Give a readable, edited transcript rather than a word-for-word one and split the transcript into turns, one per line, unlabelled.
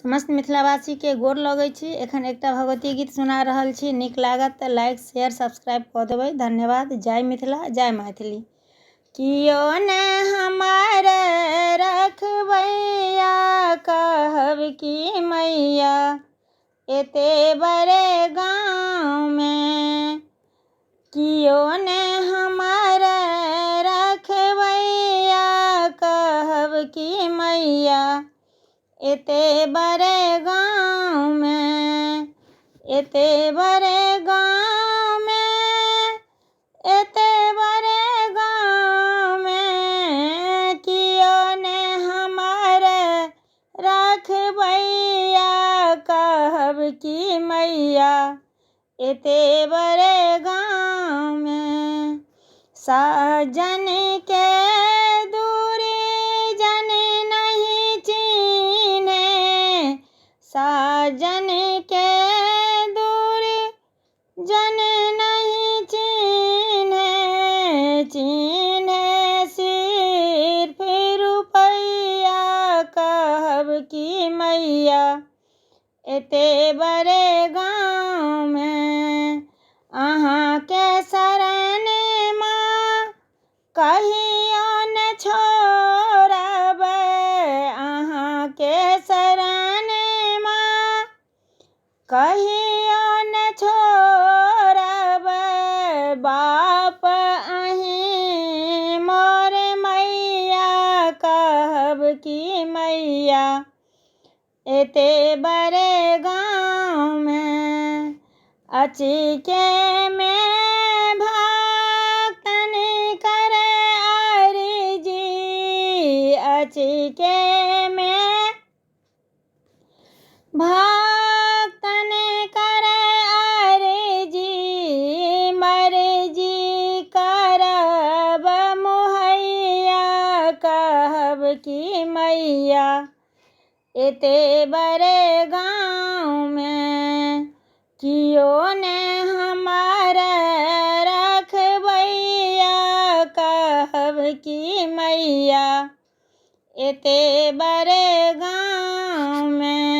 समस्त मिथिलावासी के गोर लगै छी। एखन एकटा भगवती गीत सुना रहल छी, नीक लागत तऽ लाइक शेयर सब्सक्राइब कऽ देबै। धन्यवाद। जय मिथिला, जय मैथिली। कियो ने हमार रखबैया, कहब की मैया एते बड़े गाँव में। कियो ने हमार रखबैया, कहब की मैया एते बड़े गाँव में। एते बड़े गाँव में, एते बड़े गाँव में, कियो ने हमार रखबैया, कहब की मैया एते बड़े गाँव में। साजन के दूरी जन नहीं चीन्हे, साजन के दूरी जन नहीं चीन्हे, चीन्हे सिर्फ रुपैया, कहब की मैया एते बड़े गाँव में। अहाँ के शरण माँ कहियो न छोड़ब, अहाँ के शरण माँ कहियो न छोड़ब। बाप अहीं मोर मैया, कहब की मैया एते बड़े गाँव में। अचिके में भक्तन करे अर्जी, अचिके में भक्तन करे अर्जी, मर्जी करब मुहैया, कहब की मैया एते बड़े गाँव में। कियो ने हमार रखबैया, कहब की मैया एते बड़े गाँव में।